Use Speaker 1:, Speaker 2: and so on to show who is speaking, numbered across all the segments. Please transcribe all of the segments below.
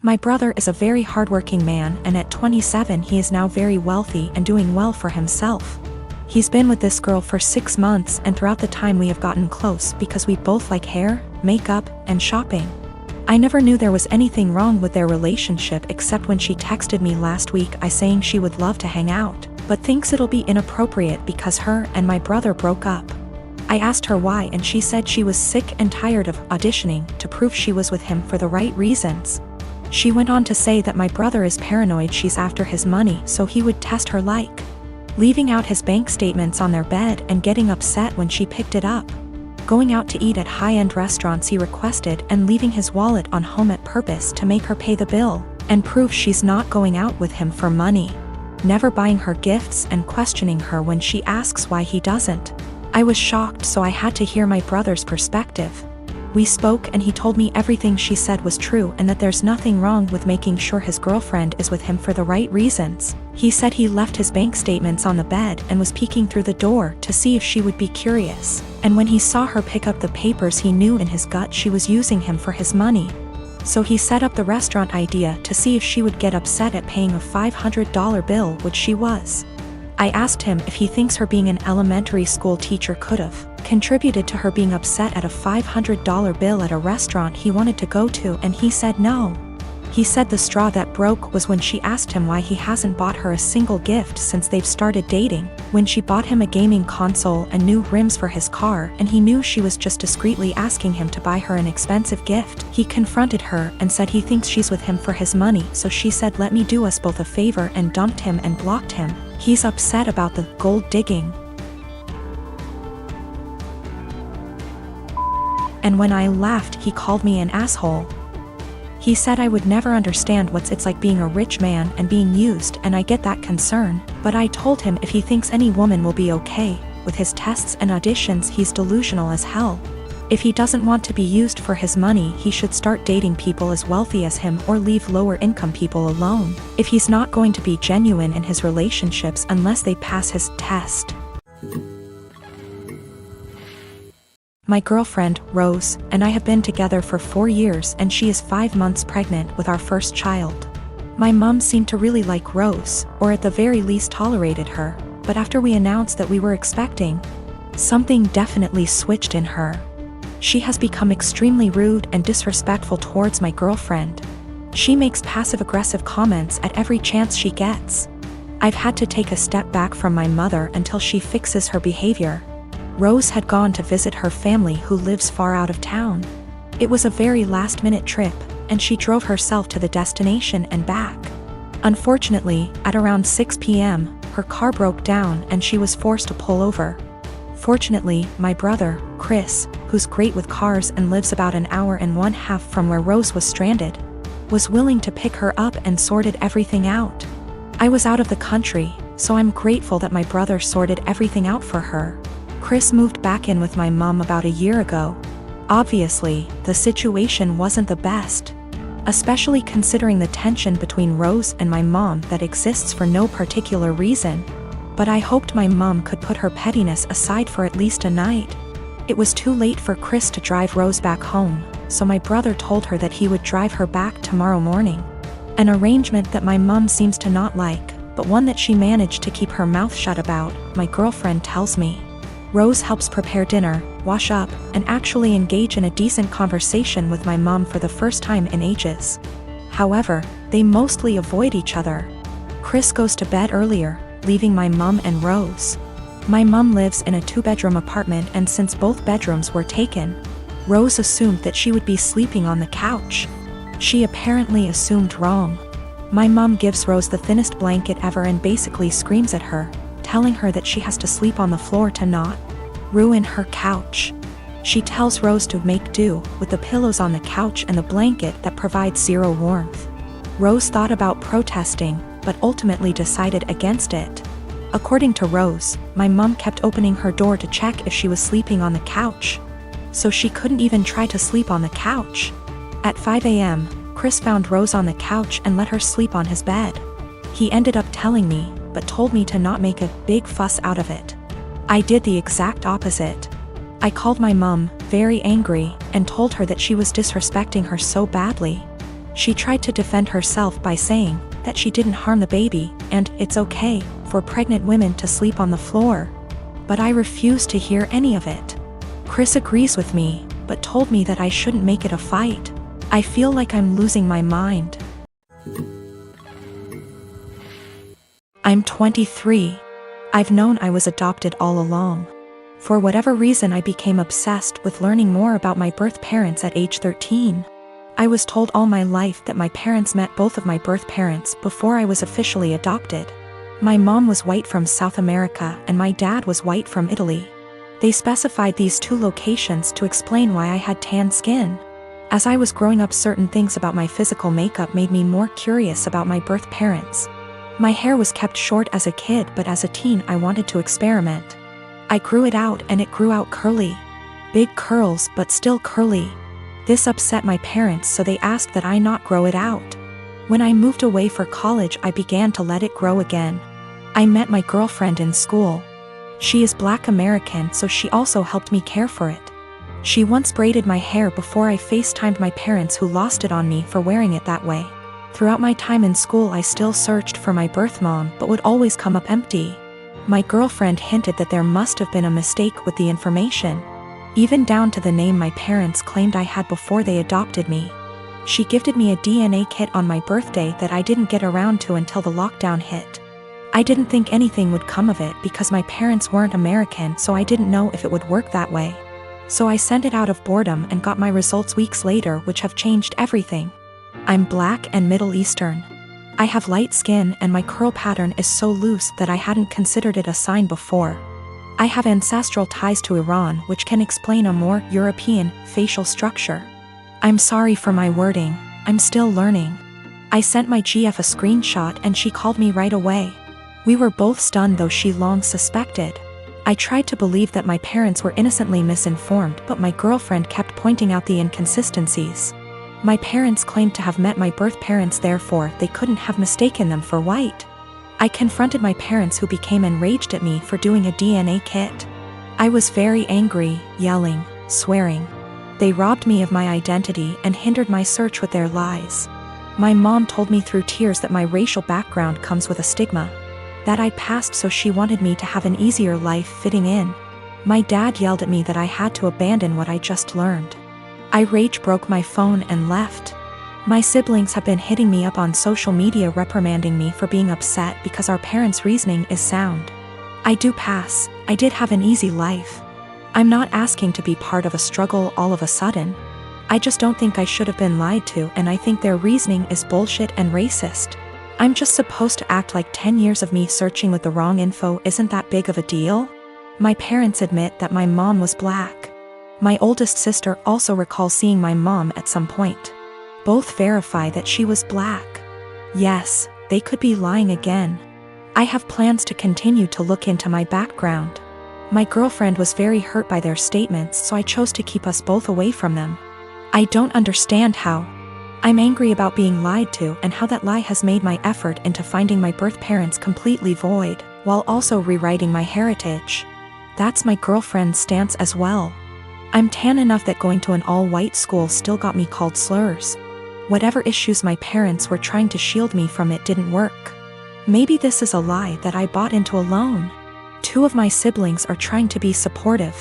Speaker 1: My brother is a very hardworking man, and at 27 he is now very wealthy and doing well for himself. He's been with this girl for 6 months, and throughout the time we have gotten close because we both like hair, makeup, and shopping. I never knew there was anything wrong with their relationship except when she texted me last week saying she would love to hang out, but thinks it'll be inappropriate because her and my brother broke up. I asked her why, and she said she was sick and tired of auditioning to prove she was with him for the right reasons. She went on to say that my brother is paranoid she's after his money, so he would test her, like leaving out his bank statements on their bed and getting upset when she picked it up, going out to eat at high-end restaurants he requested, and leaving his wallet on home at purpose to make her pay the bill and prove she's not going out with him for money, never buying her gifts and questioning her when she asks why he doesn't. I was shocked, so I had to hear my brother's perspective. We spoke and he told me everything she said was true and that there's nothing wrong with making sure his girlfriend is with him for the right reasons. He said he left his bank statements on the bed and was peeking through the door to see if she would be curious, and when he saw her pick up the papers he knew in his gut she was using him for his money. So he set up the restaurant idea to see if she would get upset at paying a $500 bill, which she was. I asked him if he thinks her being an elementary school teacher could have contributed to her being upset at a $500 bill at a restaurant he wanted to go to, and he said no. He said the straw that broke was when she asked him why he hasn't bought her a single gift since they've started dating, when she bought him a gaming console and new rims for his car, and he knew she was just discreetly asking him to buy her an expensive gift. He confronted her and said he thinks she's with him for his money, so she said let me do us both a favor and dumped him and blocked him. He's upset about the gold digging. And when I laughed, he called me an asshole. He said I would never understand what it's like being a rich man and being used, and I get that concern, but I told him if he thinks any woman will be okay with his tests and auditions, he's delusional as hell. If he doesn't want to be used for his money, he should start dating people as wealthy as him or leave lower income people alone, if he's not going to be genuine in his relationships unless they pass his test. My girlfriend, Rose, and I have been together for 4 years, and she is 5 months pregnant with our first child. My mom seemed to really like Rose, or at the very least tolerated her, but after we announced that we were expecting, something definitely switched in her. She has become extremely rude and disrespectful towards my girlfriend. She makes passive-aggressive comments at every chance she gets. I've had to take a step back from my mother until she fixes her behavior. Rose had gone to visit her family who lives far out of town. It was a very last-minute trip, and she drove herself to the destination and back. Unfortunately, at around 6 p.m., her car broke down and she was forced to pull over. Fortunately, my brother, Chris, who's great with cars and lives about an hour and 1/2 from where Rose was stranded, was willing to pick her up and sorted everything out. I was out of the country, so I'm grateful that my brother sorted everything out for her. Chris moved back in with my mom about a year ago. Obviously, the situation wasn't the best, especially considering the tension between Rose and my mom that exists for no particular reason. But I hoped my mom could put her pettiness aside for at least a night. It was too late for Chris to drive Rose back home, so my brother told her that he would drive her back tomorrow morning. An arrangement that my mom seems to not like, but one that she managed to keep her mouth shut about, my girlfriend tells me. Rose helps prepare dinner, wash up, and actually engage in a decent conversation with my mom for the first time in ages. However, they mostly avoid each other. Chris goes to bed earlier, leaving my mom and Rose. My mom lives in a 2-bedroom apartment, and since both bedrooms were taken, Rose assumed that she would be sleeping on the couch. She apparently assumed wrong. My mom gives Rose the thinnest blanket ever and basically screams at her, telling her that she has to sleep on the floor to not ruin her couch. She tells Rose to make do with the pillows on the couch and the blanket that provides zero warmth. Rose thought about protesting, but ultimately decided against it. According to Rose, my mom kept opening her door to check if she was sleeping on the couch, so she couldn't even try to sleep on the couch. At 5 a.m., Chris found Rose on the couch and let her sleep on his bed. He ended up telling me, but told me to not make a big fuss out of it. I did the exact opposite. I called my mom, very angry, and told her that she was disrespecting her so badly. She tried to defend herself by saying that she didn't harm the baby and it's okay for pregnant women to sleep on the floor. But I refused to hear any of it. Chris agrees with me, but told me that I shouldn't make it a fight. I feel like I'm losing my mind. I'm 23. I've known I was adopted all along. For whatever reason, I became obsessed with learning more about my birth parents at age 13. I was told all my life that my parents met both of my birth parents before I was officially adopted. My mom was white from South America and my dad was white from Italy. They specified these two locations to explain why I had tan skin. As I was growing up, certain things about my physical makeup made me more curious about my birth parents. My hair was kept short as a kid, but as a teen I wanted to experiment. I grew it out and it grew out curly. Big curls, but still curly. This upset my parents, so they asked that I not grow it out. When I moved away for college, I began to let it grow again. I met my girlfriend in school. She is Black American, so she also helped me care for it. She once braided my hair before I FaceTimed my parents, who lost it on me for wearing it that way. Throughout my time in school, I still searched for my birth mom, but would always come up empty. My girlfriend hinted that there must have been a mistake with the information, even down to the name my parents claimed I had before they adopted me. She gifted me a DNA kit on my birthday that I didn't get around to until the lockdown hit. I didn't think anything would come of it because my parents weren't American, so I didn't know if it would work that way. So I sent it out of boredom and got my results weeks later, which have changed everything. I'm Black and Middle Eastern. I have light skin and my curl pattern is so loose that I hadn't considered it a sign before. I have ancestral ties to Iran, which can explain a more European facial structure. I'm sorry for my wording, I'm still learning. I sent my GF a screenshot and she called me right away. We were both stunned, though she long suspected. I tried to believe that my parents were innocently misinformed, but my girlfriend kept pointing out the inconsistencies. My parents claimed to have met my birth parents, therefore they couldn't have mistaken them for white. I confronted my parents, who became enraged at me for doing a DNA kit. I was very angry, yelling, swearing. They robbed me of my identity and hindered my search with their lies. My mom told me through tears that my racial background comes with a stigma that I passed, so she wanted me to have an easier life fitting in. My dad yelled at me that I had to abandon what I just learned. I rage broke my phone and left. My siblings have been hitting me up on social media, reprimanding me for being upset because our parents' reasoning is sound. I do pass, I did have an easy life. I'm not asking to be part of a struggle all of a sudden. I just don't think I should have been lied to, and I think their reasoning is bullshit and racist. I'm just supposed to act like 10 years of me searching with the wrong info isn't that big of a deal? My parents admit that my mom was Black. My oldest sister also recalls seeing my mom at some point. Both verify that she was Black. Yes, they could be lying again. I have plans to continue to look into my background. My girlfriend was very hurt by their statements, so I chose to keep us both away from them. I don't understand how. I'm angry about being lied to and how that lie has made my effort into finding my birth parents completely void, while also rewriting my heritage. That's my girlfriend's stance as well. I'm tan enough that going to an all-white school still got me called slurs. Whatever issues my parents were trying to shield me from, it didn't work. Maybe this is a lie that I bought into alone. 2 of my siblings are trying to be supportive.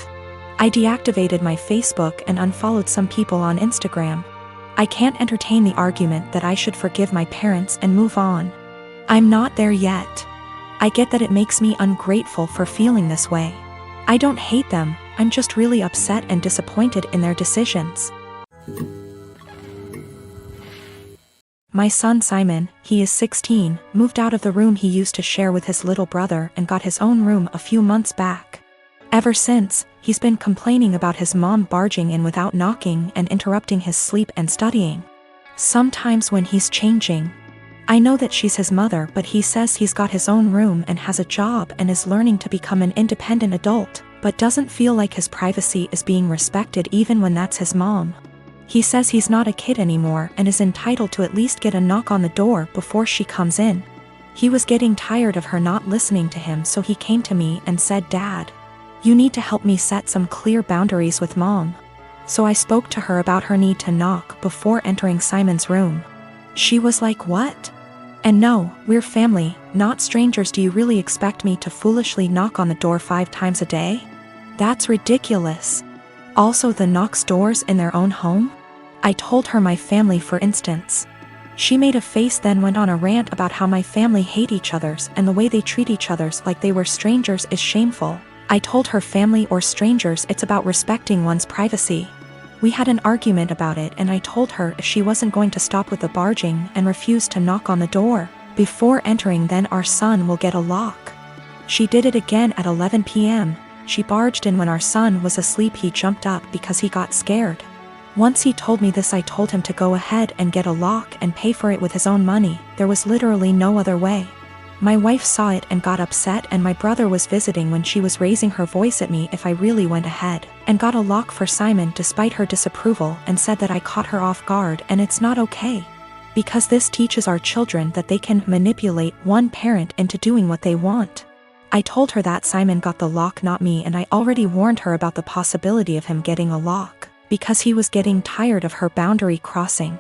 Speaker 1: I deactivated my Facebook and unfollowed some people on Instagram. I can't entertain the argument that I should forgive my parents and move on. I'm not there yet. I get that it makes me ungrateful for feeling this way. I don't hate them, I'm just really upset and disappointed in their decisions. My son Simon, he is 16, moved out of the room he used to share with his little brother and got his own room a few months back. Ever since, he's been complaining about his mom barging in without knocking and interrupting his sleep and studying. Sometimes when he's changing. I know that she's his mother, but he says he's got his own room and has a job and is learning to become an independent adult, but doesn't feel like his privacy is being respected even when that's his mom. He says he's not a kid anymore and is entitled to at least get a knock on the door before she comes in. He was getting tired of her not listening to him, so he came to me and said, "Dad, you need to help me set some clear boundaries with Mom." So I spoke to her about her need to knock before entering Simon's room. She was like, "What? And no, we're family, not strangers. Do you really expect me to foolishly knock on the door 5 times a day? That's ridiculous. Also, the knocks doors in their own home?" I told her my family, for instance. She made a face, then went on a rant about how my family hate each other's and the way they treat each other's like they were strangers is shameful. I told her family or strangers, it's about respecting one's privacy. We had an argument about it, and I told her if she wasn't going to stop with the barging and refuse to knock on the door before entering, then our son will get a lock. She did it again at 11 p.m. She barged in when our son was asleep. He jumped up because he got scared. Once he told me this, I told him to go ahead and get a lock and pay for it with his own money. There was literally no other way. My wife saw it and got upset, and my brother was visiting when she was raising her voice at me if I really went ahead and got a lock for Simon despite her disapproval, and said that I caught her off guard and it's not okay. Because this teaches our children that they can manipulate one parent into doing what they want. I told her that Simon got the lock, not me, and I already warned her about the possibility of him getting a lock because he was getting tired of her boundary crossing.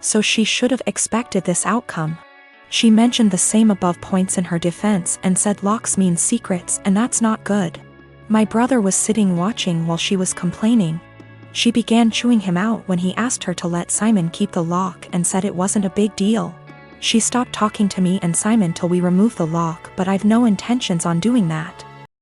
Speaker 1: So she should have expected this outcome. She mentioned the same above points in her defense and said locks mean secrets, and that's not good. My brother was sitting watching while she was complaining. She began chewing him out when he asked her to let Simon keep the lock and said it wasn't a big deal. She stopped talking to me and Simon till we removed the lock, but I've no intentions on doing that.